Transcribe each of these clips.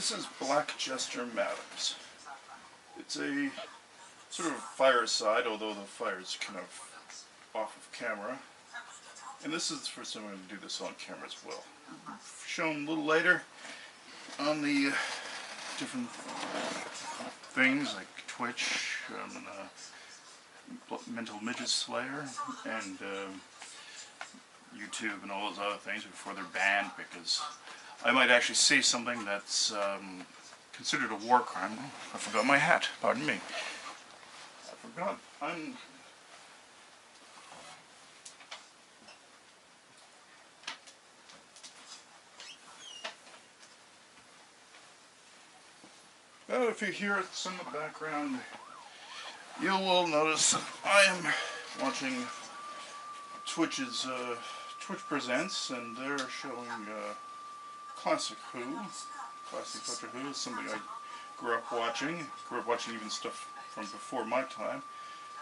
This is Black Jester Madams. It's a sort of fireside, although the fire is kind of off of camera. And this is the first time I'm going to do this on camera as well. Shown a little later on the different things like Twitch, Mental Midget Slayer, and YouTube and all those other things before they're banned, because I might actually say something that's considered a war crime. Oh, I forgot my hat. Pardon me. I forgot. Well, if you hear it in the background, you will notice that I am watching Twitch's Twitch Presents, and they're showing Classic Who. Classic Doctor Who is something I grew up watching. Grew up watching even stuff from before my time.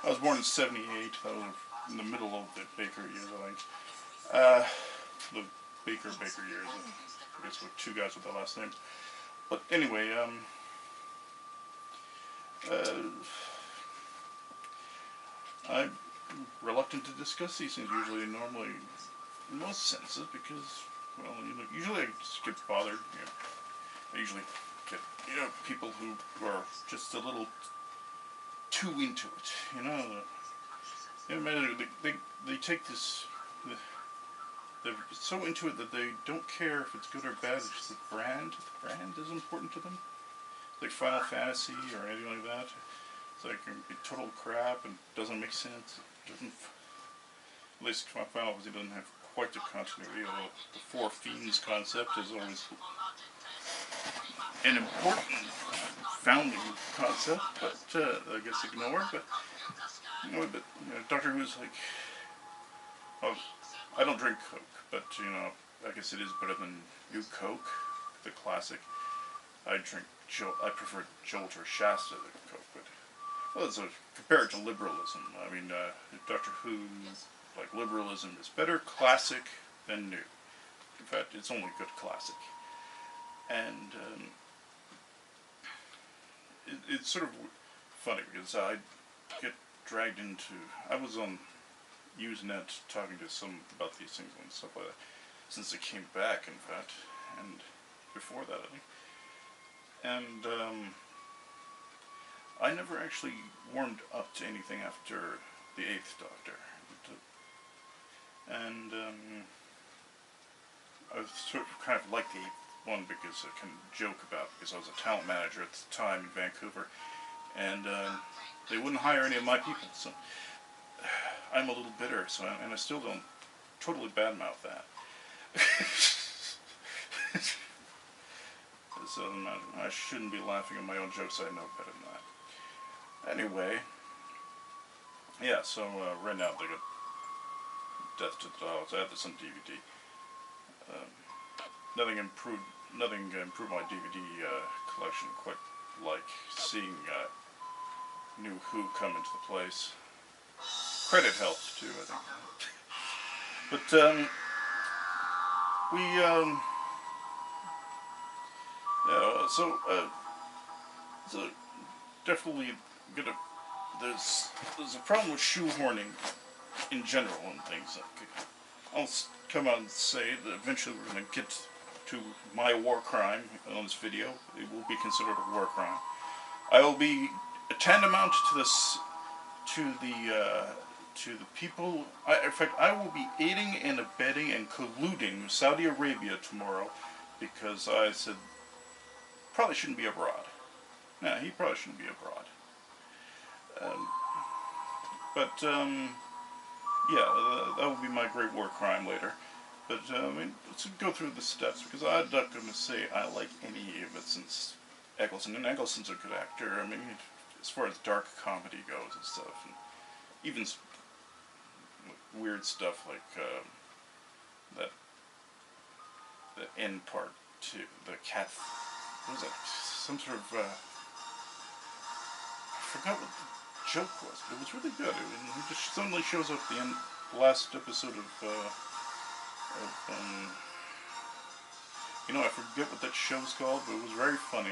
I was born in '78. That was in the middle of the Baker years, I think. The Baker years. I guess with two guys with the last name. But anyway, I'm reluctant to discuss these things normally in most senses, because, well, usually I just get bothered. I usually get, people who are just a little too into it. They take this. They're so into it that they don't care if it's good or bad. It's just the brand. The brand is important to them. Like Final Fantasy or anything like that. It's like total crap and doesn't make sense. It doesn't. At least Final Fantasy doesn't have quite the continuity. Although the Four Fiends concept is always an important founding concept, but I guess ignored. But Doctor Who's like, well, I don't drink Coke, but I guess it is better than New Coke, the classic. I prefer Jolt or Shasta to Coke, but well, it's compared to liberalism. I mean, Doctor Who, like liberalism, is better classic than new. In fact, it's only good classic, and it's sort of funny because I get dragged into. I was on Usenet talking to some about these things and stuff like that since it came back, in fact, and before that, I think. And I never actually warmed up to anything after the Eighth Doctor. And I sort of kind of liked the Eighth one because I can joke about it, because I was a talent manager at the time in Vancouver, and they wouldn't hire any of my people, so I'm a little bitter, and I still don't totally badmouth that. So I shouldn't be laughing at my own jokes. I know better than that. Anyway, yeah. So right now they got Death to the Dolls. I have this on DVD. Nothing improved my DVD collection quite like seeing New Who come into the place. Credit helped too, I think. But so definitely there's a problem with shoehorning in general and things. I'll come out and say that eventually we're going to get to my war crime on this video. It will be considered a war crime. I will be tantamount to this, to the people. In fact, I will be aiding and abetting and colluding with Saudi Arabia tomorrow, because I said probably shouldn't be abroad. Nah, he probably shouldn't be abroad. Yeah, that will be my great war crime later. But I mean, let's go through the steps, because I'm not going to say I like any of it since Eccleston, and Eccleston's a good actor. I mean, as far as dark comedy goes and stuff, and even weird stuff like the end part too, the cat. What was that? Some sort of I forgot what the joke was, but it was really good. He just suddenly shows up at the end, the last episode of You know, I forget what that show's called, but it was very funny.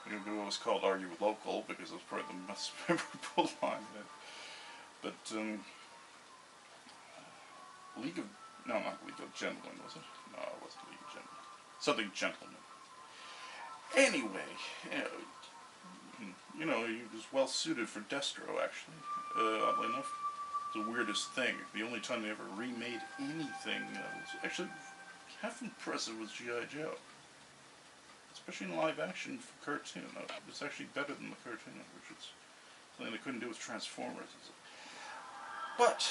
It was called Are You Local, because it was probably the most memorable line. But, League of... No, not League of Gentlemen, was it? No, it wasn't League of Gentlemen. Something Gentlemen. Anyway, you know, he was well suited for Destro, actually. Oddly enough, the weirdest thing. The only time they ever remade anything was actually half impressive was G.I. Joe. Especially in live action for cartoon. It's actually better than the cartoon, which is something they couldn't do with Transformers. But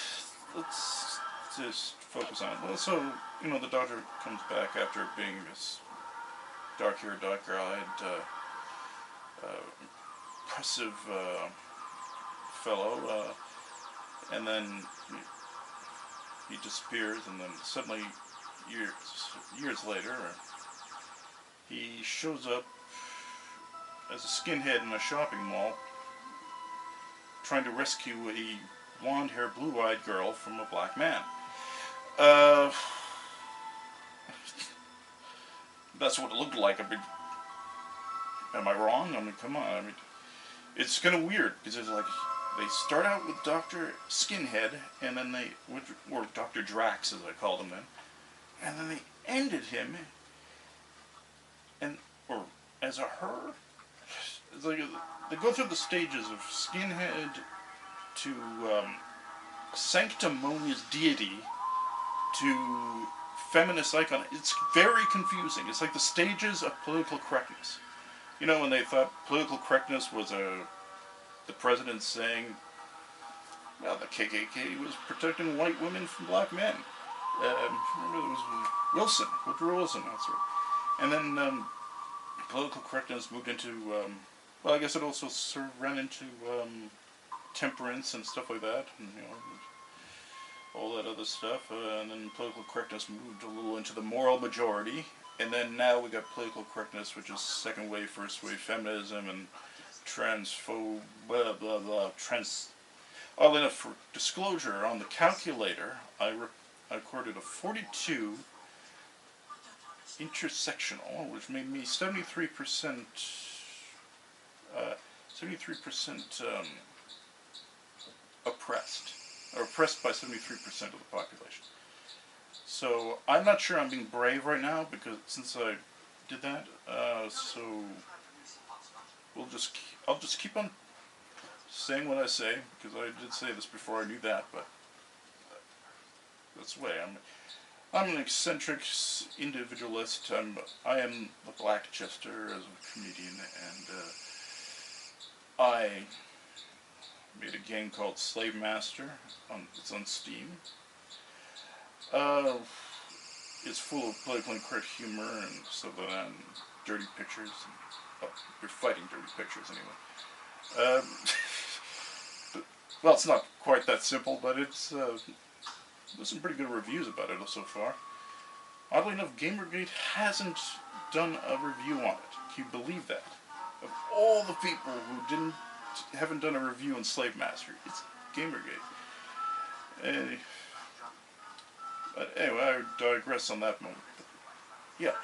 let's just focus on it. Well, so, you know, the Doctor comes back after being this dark-haired, dark-eyed, impressive fellow, and then he disappears, and then suddenly, years later, he shows up as a skinhead in a shopping mall, trying to rescue a blonde-haired, blue-eyed girl from a black man. That's what it looked like. I mean, am I wrong? I mean, come on. I mean, it's kind of weird because it's like they start out with Dr. Skinhead, and then they, or Dr. Drax as I called him then, and then they ended him, and or as a her. It's like they go through the stages of Skinhead to sanctimonious deity to feminist icon. It's very confusing. It's like the stages of political correctness. You know, when they thought political correctness was the president saying, well, the KKK was protecting white women from black men. Remember, it was Wilson, Woodrow Wilson, that's right. And then political correctness moved into, well, I guess it also sort of ran into temperance and stuff like that, and, you know, all that other stuff, and then political correctness moved a little into the moral majority, and then now we got political correctness, which is second wave, first wave feminism, and transphobe, blah, blah, blah, Oddly enough, for disclosure, on the calculator, I recorded a 42 intersectional, which made me 73%, 73% oppressed. Or oppressed by 73% of the population. So I'm not sure I'm being brave right now because since I did that, so I'll just keep on saying what I say because I did say this before I knew that, but that's the way I'm an eccentric individualist. I am the Black Jester as a comedian, and I made a game called Slave Master. It's on Steam. It's full of politically incorrect humor and stuff like that, and dirty pictures. And, well, you're fighting dirty pictures anyway. Well, it's not quite that simple, but it's there's some pretty good reviews about it so far. Oddly enough, Gamergate hasn't done a review on it. Can you believe that? Of all the people who haven't done a review on Slave Master, it's Gamergate. But anyway, I digress on that moment. But yeah,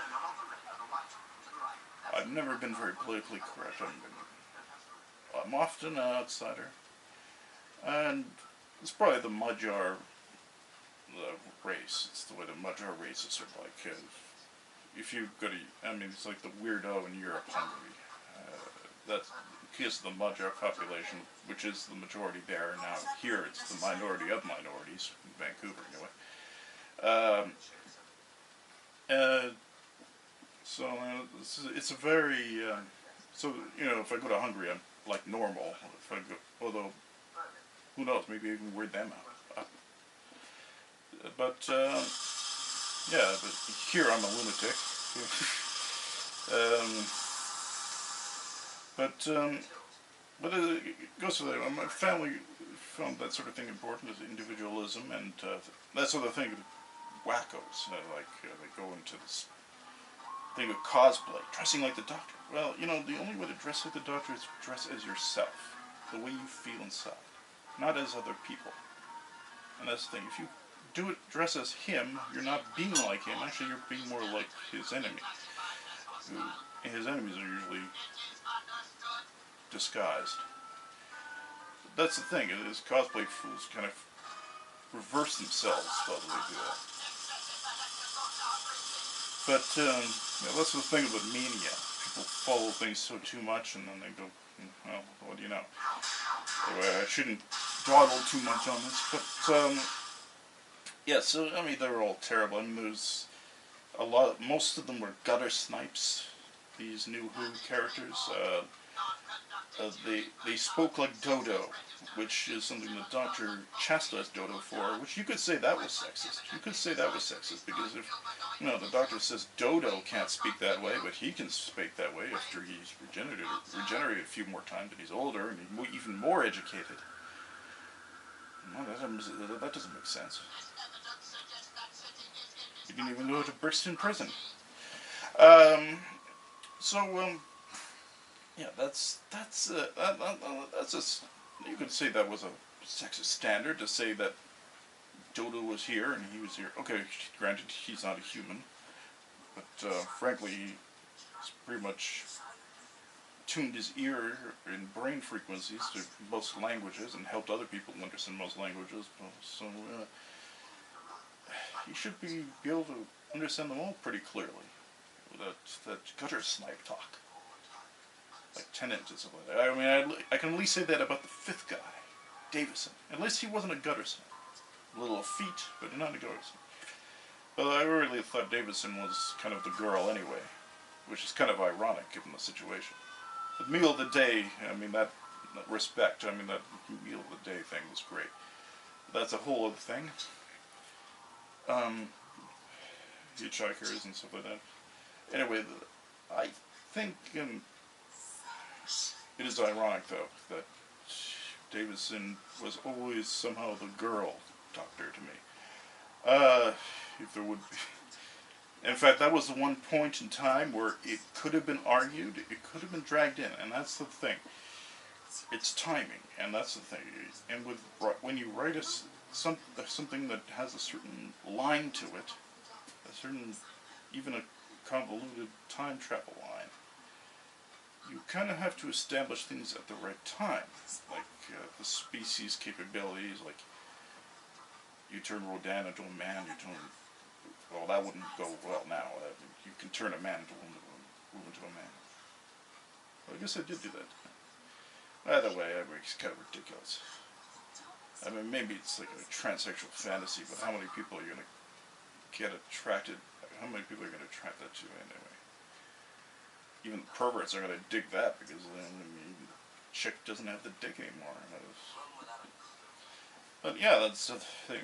I've never been very politically correct. I'm often an outsider, and it's probably the Magyar race. It's the way the Magyar races are like. If you go to, I mean, it's like the weirdo in Europe, Hungary. That's because of the Magyar population, which is the majority there. Now here, it's the minority of minorities in Vancouver, anyway. So it's a very so you know, if I go to Hungary, I'm like normal. If I go, although who knows, maybe I can weird them out. But yeah, but here I'm a lunatic. But it goes to that. My family found that sort of thing important, as individualism, and that sort of thing. Wackos, like they go into this thing of cosplay, dressing like the Doctor. Well, you know, the only way to dress like the Doctor is to dress as yourself, the way you feel inside, not as other people. And that's the thing. If you dress as him, you're not being like him. Actually, you're being more like his enemy. His enemies are usually disguised. That's the thing, is cosplay fools kind of reverse themselves by the way they do that. But yeah, that's the thing about mania. People follow things so too much, and then they go, well, what do you know? Anyway, I shouldn't dawdle too much on this, but yeah. So I mean, they're all terrible. I mean, there's a lot. Most of them were gutter snipes. These new Who characters. They spoke like Dodo, which is something that Dr. chastised Dodo for, which you could say that was sexist. You could say that was sexist, because if, the doctor says Dodo can't speak that way, but he can speak that way after he's regenerated a few more times and he's older and he's even more educated. No, that doesn't make sense. He didn't even go to Brixton Prison. Yeah, that's you could say that was a sexist standard to say that Dodo was here and he was here. Okay, granted, he's not a human, but frankly, he's pretty much tuned his ear and brain frequencies to most languages and helped other people understand most languages. So he should be able to understand them all pretty clearly. That gutter snipe talk. Like Tennant and stuff like that. I mean, I can at least say that about the fifth guy, Davison. At least he wasn't a gutter snipe. A little effete, but not a gutter snipe. But I really thought Davison was kind of the girl anyway, which is kind of ironic given the situation. The meal of the day, I mean, that respect, I mean, that meal of the day thing was great. That's a whole other thing. Hitchhikers and stuff like that. Anyway, I think it is ironic, though, that Davison was always somehow the girl doctor to me. If there would be. In fact, that was the one point in time where it could have been argued, it could have been dragged in, and that's the thing. It's timing, and that's the thing. And when you write something that has a certain line to it, a certain, even a convoluted time travel line, you kind of have to establish things at the right time, like the species capabilities, like you turn Rodan into a man, well, that wouldn't go well now. You can turn a man into a man. Well, I guess I did do that. Either way, it's kind of ridiculous. I mean, maybe it's like a transsexual fantasy, but how many people are going to get attracted? How many people are going to attract that to anyway? Even the perverts are going to dig that, because then the chick doesn't have the dick anymore. But yeah, that's the thing.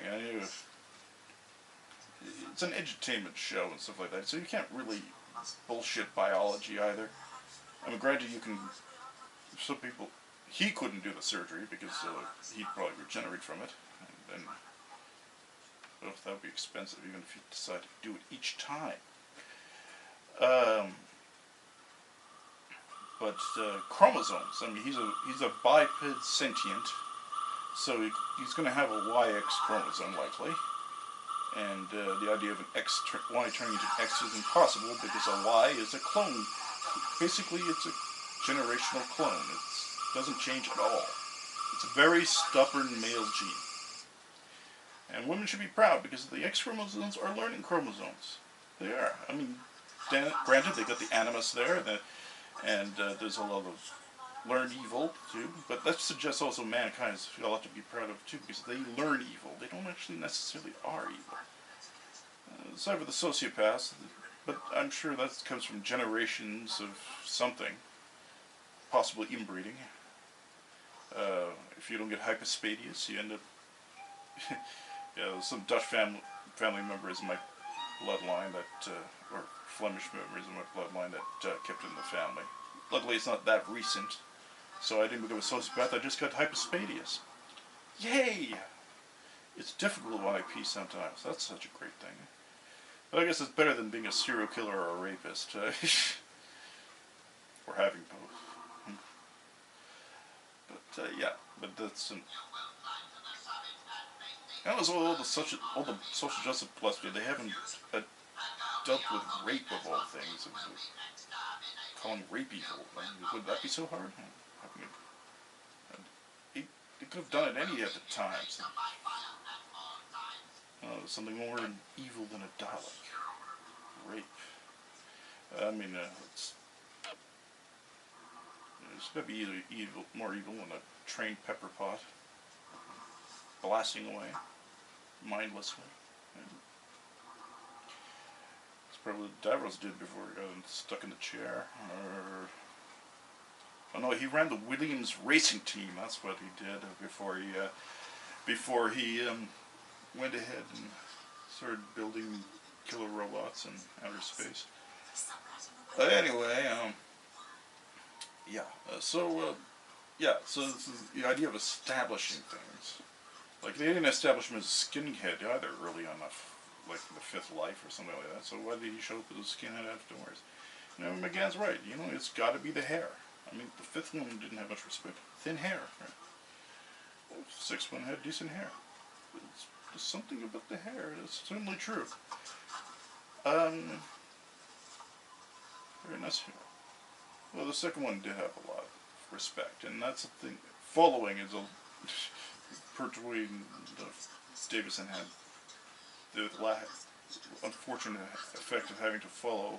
It's an edutainment show and stuff like that, so you can't really bullshit biology either. I mean, granted, some people, he couldn't do the surgery because he'd probably regenerate from it, and then that would be expensive, even if you decide to do it each time. But chromosomes. I mean, he's a biped sentient, so he's going to have a YX chromosome likely, and the idea of an Y turning into an X is impossible because a Y is a clone. Basically, it's a generational clone. It doesn't change at all. It's a very stubborn male gene, and women should be proud because the X chromosomes are learning chromosomes. They are. I mean, granted, they got the animus there, and there's a lot of learned evil too, but that suggests also mankind is a lot to be proud of too, because they learn evil. They don't actually necessarily are evil. Aside for the sociopaths, but I'm sure that comes from generations of something, possibly inbreeding. If you don't get hypospadias, you end up. Some Dutch family members in my bloodline that, or Flemish members in my bloodline that kept it in the family. Luckily, it's not that recent, so I didn't become a sociopath. I just got hypospadias. Yay! It's difficult with IP sometimes. That's such a great thing. But I guess it's better than being a serial killer or a rapist, or having both. But yeah, but that's And also all the social justice philosophy, they haven't dealt with rape of all things. Calling rape evil. Would that be so hard? I mean, they could have done it any at the time. So, something more evil than a Dalek. Rape. I mean, it's going to be more evil than a trained pepper pot blasting away mindlessly. It's probably what Davros did before he got stuck in the chair. Oh no, he ran the Williams racing team. That's what he did before he went ahead and started building killer robots in outer space. Anyway, so this is the idea of establishing things. Like, they didn't establish him as a skinhead either early on, like the Fifth Life or something like that. So why did he show up as a skinhead afterwards? You know, McGann's right. You know, it's got to be the hair. I mean, the fifth one didn't have much respect. Thin hair, right? Well, the sixth one had decent hair. There's something about the hair. It's certainly true. Very nice hair. Well, the second one did have a lot of respect, and that's the thing. Following is a perpetuating Davison had the unfortunate effect of having to follow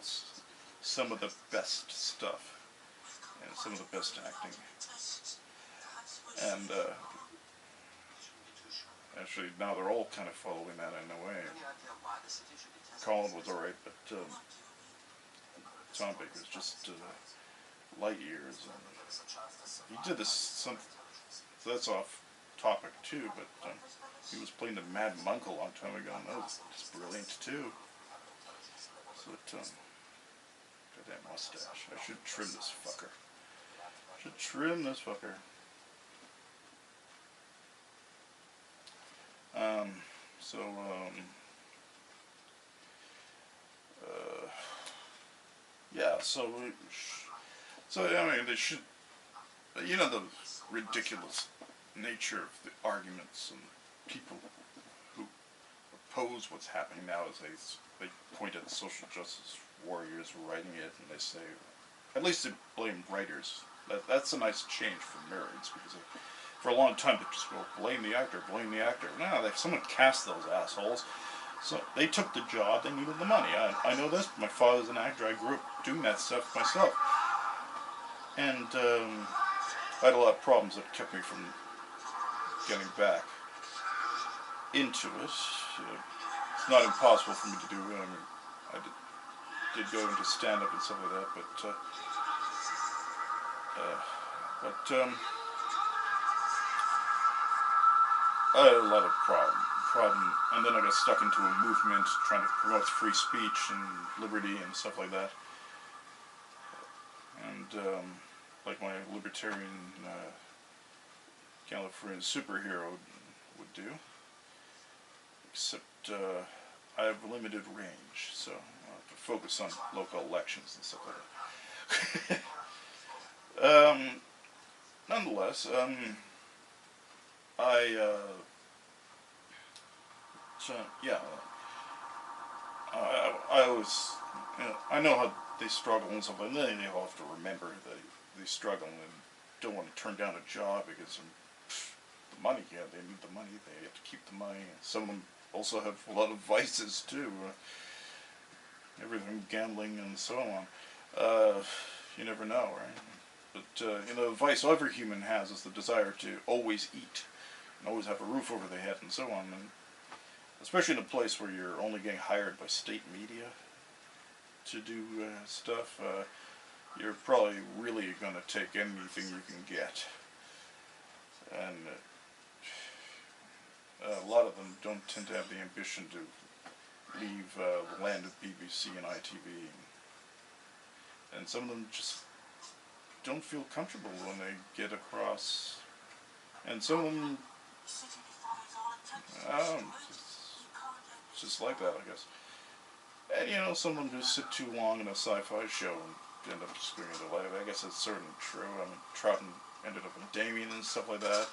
some of the best stuff and some of the best acting. And actually, now they're all kind of following that in a way. Colin was alright, but Tom Baker's just light years. And he did this so that's off topic too, but he was playing the Mad Monk a long time ago, and that was just brilliant too. So goddamn mustache. I should trim this fucker. So I mean, they should, you know, the ridiculous nature of the arguments and people who oppose what's happening now is they point at social justice warriors writing it, and they say, at least they blame writers. That's a nice change for nerds, because for a long time they just go, blame the actor. No, someone cast those assholes. So they took the job, they needed the money. I know this, my father's an actor, I grew up doing that stuff myself. And I had a lot of problems that kept me from getting back into it. It's not impossible for me to do. I mean, I did go into stand-up and stuff like that, but I had a lot of problem, and then I got stuck into a movement trying to promote free speech and liberty and stuff like that. And like my libertarian Californian superhero would do, except I have limited range, so I have to focus on local elections and stuff like that. Nonetheless, I always, I know how they struggle and stuff, and then they all have to remember that they struggle and don't want to turn down a job because of the money. Yeah, they need the money. They have to keep the money. Some of them also have a lot of vices too. Everything, gambling and so on. You never know, right? But you know, the vice every human has is the desire to always eat and always have a roof over their head and so on. And especially in a place where you're only getting hired by state media to do stuff, you're probably really going to take anything you can get. And a lot of them don't tend to have the ambition to leave the land of BBC and ITV. And some of them just don't feel comfortable when they get across. And some of them, it's just like that, I guess. And you know, some of them just sit too long in a sci-fi show and end up screwing their life. I guess that's certainly true. I mean, Troughton ended up in Damien and stuff like that.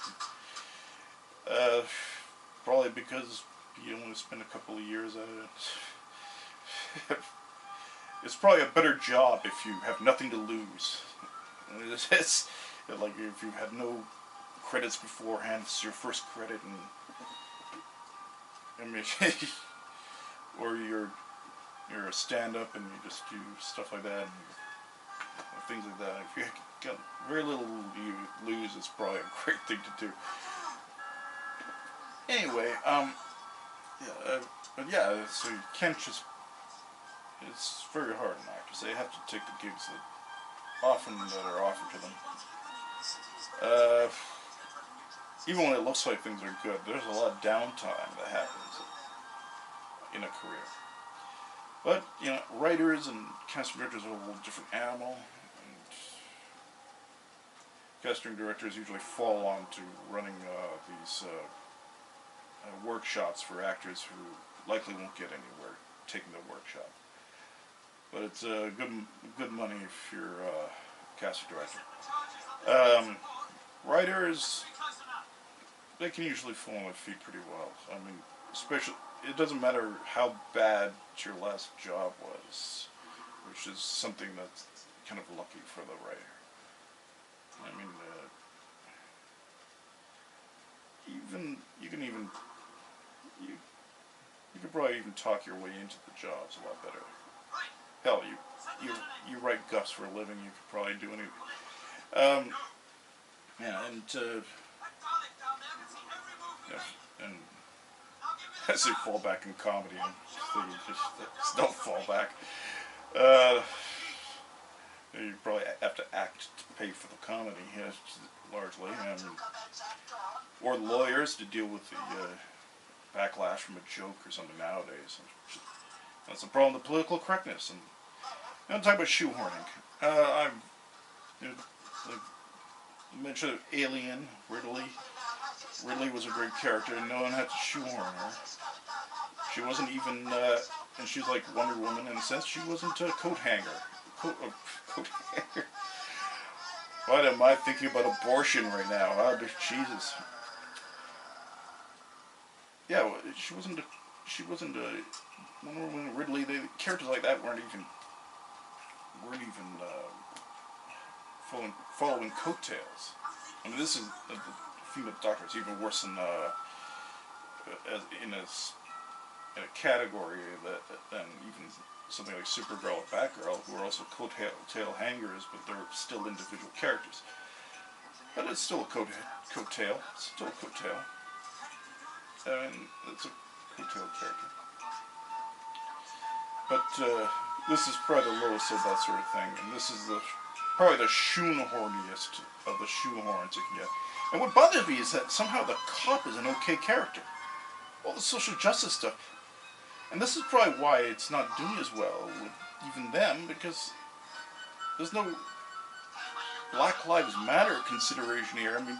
Probably because you only spend a couple of years at it. It's probably a better job if you have nothing to lose. It's like if you had no credits beforehand, it's your first credit, and I mean, or you're a stand-up and you just do stuff like that, and things like that. If you got very little you lose, it's probably a great thing to do. Anyway, but yeah, so you can't just. It's very hard on actors. They have to take the gigs that are offered to them. Even when it looks like things are good, there's a lot of downtime that happens in a career. But, writers and casting directors are a little different animal. And casting directors usually fall on to running these workshops for actors who likely won't get anywhere taking the workshop. But it's good money if you're a casting director. Writers, they can usually fall on their feet pretty well. I mean, especially, it doesn't matter how bad your last job was, which is something that's kind of lucky for the writer. I mean, you could probably even talk your way into the jobs a lot better. Hell, you write guffs for a living. You could probably do anything. And as you fall back in comedy, and you just don't fall back. You probably have to act to pay for the comedy, largely, or lawyers to deal with the backlash from a joke or something nowadays. That's the problem with political correctness. And I'm talking about shoehorning. I mentioned Alien, Ridley. Ridley was a great character, and no one had to shoehorn her. She wasn't even, and she's like Wonder Woman in a sense. She wasn't a coat hanger. Coat hanger. Why am I thinking about abortion right now? Oh, Jesus. Yeah, well, she wasn't a Wonder Woman, Ridley. Characters like that weren't even following coattails. I mean, this is the female Doctor. It's even worse than in a category than even something like Supergirl or Batgirl, who are also coattail hangers, but they're still individual characters. But it's still a coattail. It's still a coattail. And it's a coattail character. But this is probably the lowest of that sort of thing, and this is probably the shoehorniest of the shoehorns you can get. And what bothers me is that somehow the cop is an okay character. All the social justice stuff. And this is probably why it's not doing as well with even them, because there's no Black Lives Matter consideration here. I mean,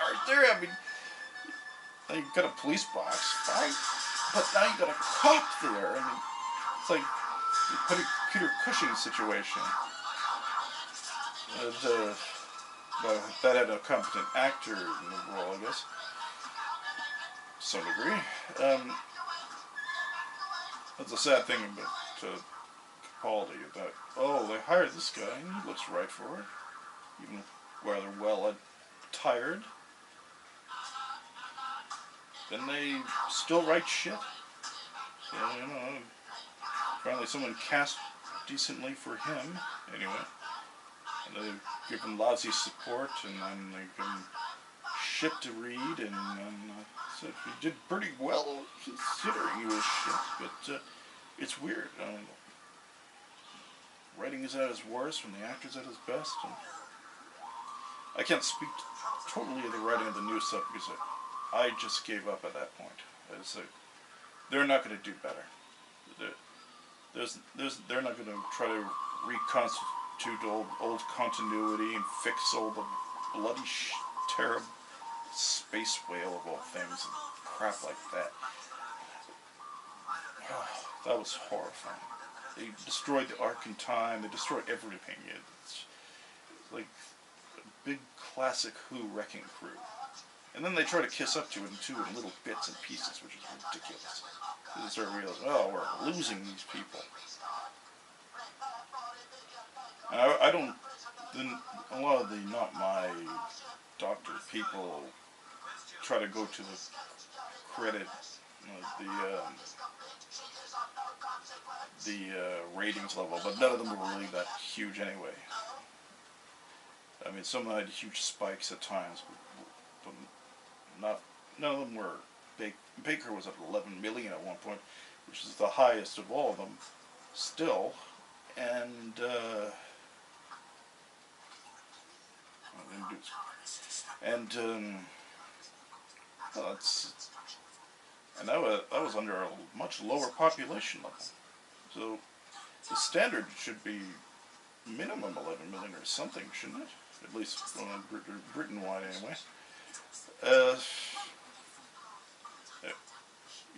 aren't there? I mean, you've got a police box, fine, but now you've got a cop there. I mean, it's like the Peter Cushing situation. That had a competent actor in the role, I guess, to some degree. That's a sad thing about Capaldi, that, they hired this guy, and he looks right for it, even rather well attired. Then they still write shit. So, finally someone cast decently for him, anyway. And they give him lousy support, and then they give him shit to read, and so he did pretty well considering he was shit, but it's weird. Writing is at his worst when the actor's at his best. And I can't speak totally of the writing of the new stuff because I just gave up at that point. It's like, they're not going to do better. They're not going to try to reconstitute old continuity and fix all the bloody terrible space whale of all things and crap like that. Oh, that was horrifying. They destroyed the Ark in time. They destroyed everything. It's like a big classic Who wrecking crew. And then they try to kiss up to it in little bits and pieces, which is ridiculous. They start realizing, oh, we're losing these people. And I don't. A lot of the not my doctor people try to go to the credit the ratings level, but none of them were really that huge anyway. I mean, some had huge spikes at times, but none of them were big. Baker was at 11 million at one point, which is the highest of all of them, still, and well, and that was under a much lower population level. So the standard should be minimum 11 million or something, shouldn't it? At least Britain-wide, anyway.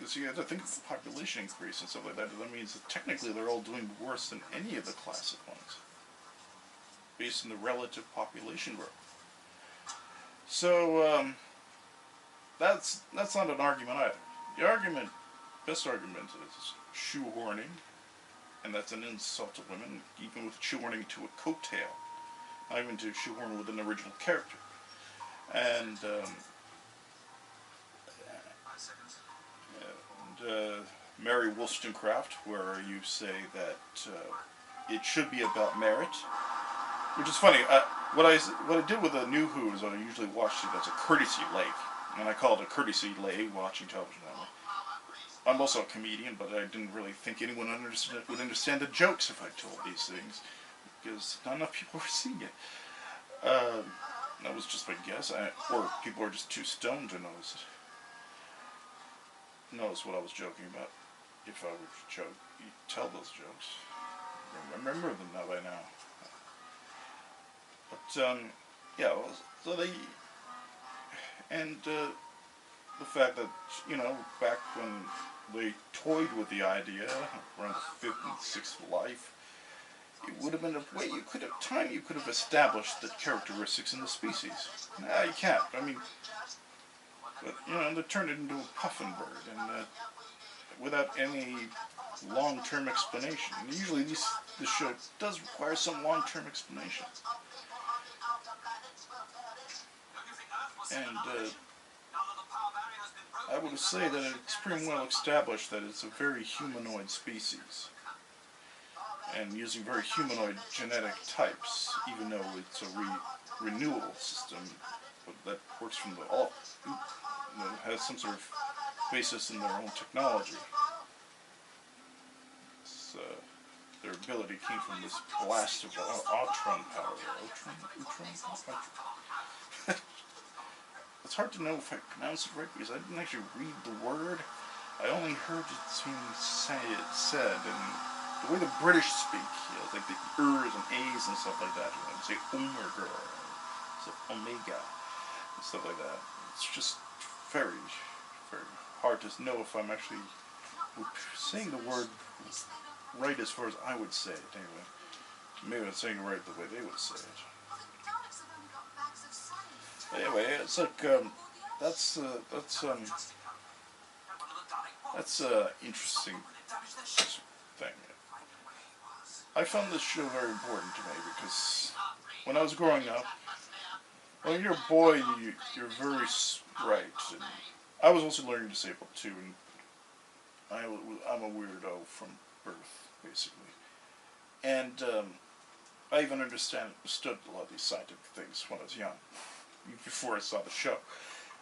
So you have to think of the population increase and stuff like that. That means that technically they're all doing worse than any of the classic ones, based on the relative population growth. So that's not an argument either. The best argument is shoehorning, and that's an insult to women, even with shoehorning to a coattail, not even to shoehorn with an original character. And Mary Wollstonecraft, where you say that it should be about merit, which is funny. What I did with the New Who is I usually watched it as a courtesy lay, and I call it a courtesy lay watching television that way. I'm also a comedian, but I didn't really think anyone would understand the jokes if I told these things, because not enough people were seeing it. That was just my guess, or people are just too stoned to notice what I was joking about. If I would tell those jokes, I remember them now by now. But yeah, so they the fact that back when they toyed with the idea around the 5th and 6th life, it would have been a way you could have established the characteristics in the species. Nah, you can't. I mean, but they turned it into a puffin bird, and without any long-term explanation. And usually, this show does require some long-term explanation. And I would say that it's pretty well established that it's a very humanoid species, and using very humanoid genetic types, even though it's a renewal system that works from has some sort of basis in their own technology. Their ability came from this blast of Autron power. It's hard to know if I pronounce it right because I didn't actually read the word. I only heard it said, and the way the British speak, like the ers and a's and stuff like that. They say omega, say omega, and stuff like that. It's just very, very hard to know if I'm actually saying the word right as far as I would say it. Anyway, maybe I'm saying it right the way they would say it. Anyway, it's like that's interesting thing. I found this show very important to me because when I was growing up, when you're a boy, you're very bright, and I was also learning disabled too, and I'm a weirdo from birth, basically, and I even understood a lot of these scientific things when I was young, before I saw the show.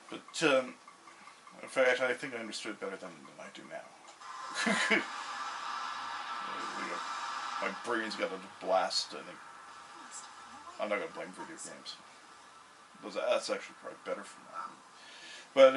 But in fact, I think I understood it better than I do now. My brain's got a blast. I think I'm not gonna blame video games. That's actually probably better for me. But